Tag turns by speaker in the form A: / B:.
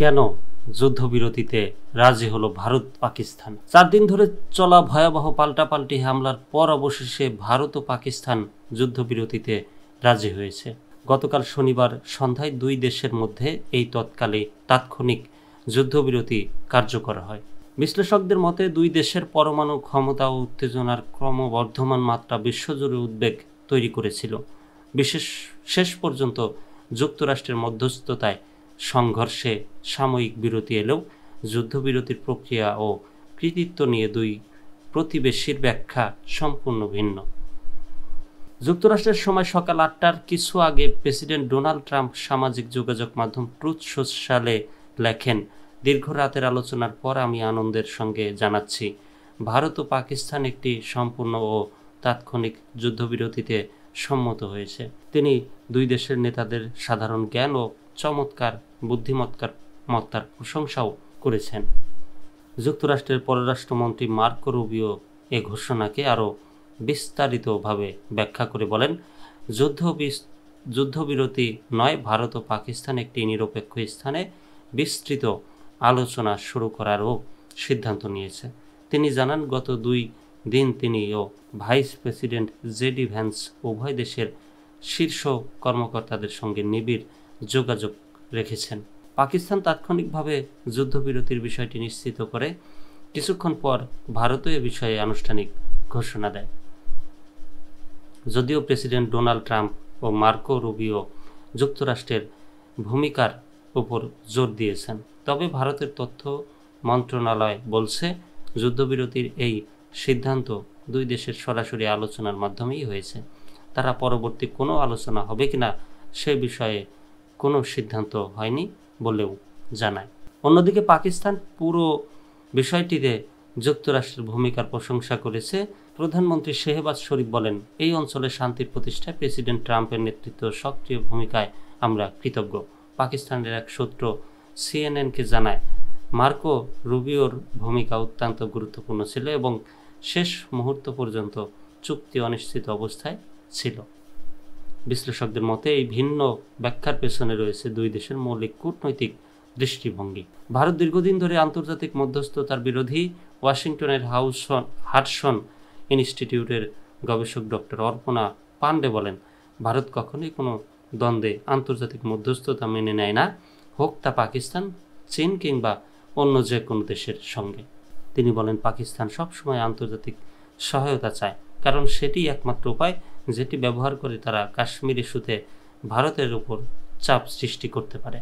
A: কেন যুদ্ধবিরতিতে রাজি হলো ভারত পাকিস্তান? 4 দিন ধরে চলা ভয়াবহ পাল্টাপাল্টি হামলার পর অবশেষে ভারত ও পাকিস্তান যুদ্ধবিরতিতে রাজি হয়েছে। গতকাল শনিবার সন্ধ্যায় দুই দেশের মধ্যে এই তাৎক্ষণিক যুদ্ধবিরতি কার্যকর হয়। বিশ্লেষকদের মতে দুই দেশের পরমাণু ক্ষমতা ও উত্তেজনার ক্রমবর্ধমান মাত্রা বিশ্বজুড়ে উদ্বেগ তৈরি করেছিল। শেষ পর্যন্ত যুক্তরাষ্ট্রের মধ্যস্থতায় সংঘর্ষে সাময়িক বিরতি এলেও যুদ্ধবিরতির প্রক্রিয়া ও কৃতিত্ব নিয়ে দুই প্রতিবেশীর ব্যাখ্যা সম্পূর্ণ ভিন্ন। যুক্তরাষ্ট্রের সময় সকাল 8টার কিছু আগে প্রেসিডেন্ট ডোনাল্ড ট্রাম্প সামাজিক যোগাযোগ মাধ্যম ট্রুথ সোশ্যালে লেখেন, দীর্ঘ রাতের আলোচনার পর আমি আনন্দের সঙ্গে জানাচ্ছি, ভারত ও পাকিস্তান একটি সম্পূর্ণ ও তাৎক্ষণিক যুদ্ধবিরতিতে সম্মত হয়েছে। তিনি দুই দেশের নেতাদের সাধারণ জ্ঞান ও চমৎকার বুদ্ধিমত্তার প্রশংসাও করেছেন। যুক্তরাষ্ট্রের পররাষ্ট্রমন্ত্রী মার্কো রুবিও এ ঘোষণাকে আরও বিস্তারিতভাবে ব্যাখ্যা করে বলেন, যুদ্ধবিরতি নয়, ভারত ও পাকিস্তান একটি নিরপেক্ষ স্থানে বিস্তৃত আলোচনা শুরু করারও সিদ্ধান্ত নিয়েছে। তিনি জানান, গত 2 দিন তিনি ও ভাইস প্রেসিডেন্ট জেডি ভ্যান্স উভয় দেশের শীর্ষ কর্মকর্তাদের সঙ্গে নিবিড় যোগাযোগ রেখেছেন। পাকিস্তান তাৎক্ষণিকভাবে যুদ্ধবিরতির বিষয়টি নিশ্চিত করে কিছুক্ষণ পর ভারতও এ বিষয়ে আনুষ্ঠানিক ঘোষণা দেয়। যদিও প্রেসিডেন্ট ডোনাল্ড ট্রাম্প ও মার্কো রুবিও যুক্তরাষ্ট্রের ভূমিকার উপর জোর দিয়েছেন, তবে ভারতের তথ্য মন্ত্রণালয় বলছে যুদ্ধবিরতির এই সিদ্ধান্ত দুই দেশের সরাসরি আলোচনার মাধ্যমেই হয়েছে। তারা পরবর্তী কোনো আলোচনা হবে কিনা সে বিষয়ে কোনো সিদ্ধান্ত হয়নি বলেও জানায়। অন্যদিকে পাকিস্তান পুরো বিষয়টিতে যুক্তরাষ্ট্রের ভূমিকার প্রশংসা করেছে। প্রধানমন্ত্রী শেহবাজ শরীফ বলেন, এই অঞ্চলে শান্তির প্রতিষ্ঠায় প্রেসিডেন্ট ট্রাম্পের নেতৃত্ব সক্রিয় ভূমিকায় আমরা কৃতজ্ঞ। পাকিস্তানের এক সূত্র সিএনএনকে জানায়, মার্কো রুবিওর ভূমিকা অত্যন্ত গুরুত্বপূর্ণ ছিল এবং শেষ মুহূর্ত পর্যন্ত চুক্তি অনিশ্চিত অবস্থায় ছিল। বিশ্লেষকদের মতে এই ভিন্ন ব্যাখ্যার পেছনে রয়েছে দুই দেশের মৌলিক কূটনৈতিক দৃষ্টিভঙ্গি। ভারত দীর্ঘদিন ধরে আন্তর্জাতিক মধ্যস্থতার বিরোধী। ওয়াশিংটনের হাডসন ইনস্টিটিউটের গবেষক ডক্টর অর্পণা পান্ডে বলেন, ভারত কখনোই কোনো দ্বন্দ্বে আন্তর্জাতিক মধ্যস্থতা মেনে নেয় না, হোক তা পাকিস্তান, চীন কিংবা অন্য যে কোনো দেশের সঙ্গে। তিনি বলেন, পাকিস্তান সবসময় আন্তর্জাতিক সহায়তা চায়, কারণ সেটি একমাত্র উপায় যেটি ব্যবহার করে তারা কাশ্মীর ইস্যুতে ভারতের উপর চাপ সৃষ্টি করতে পারে।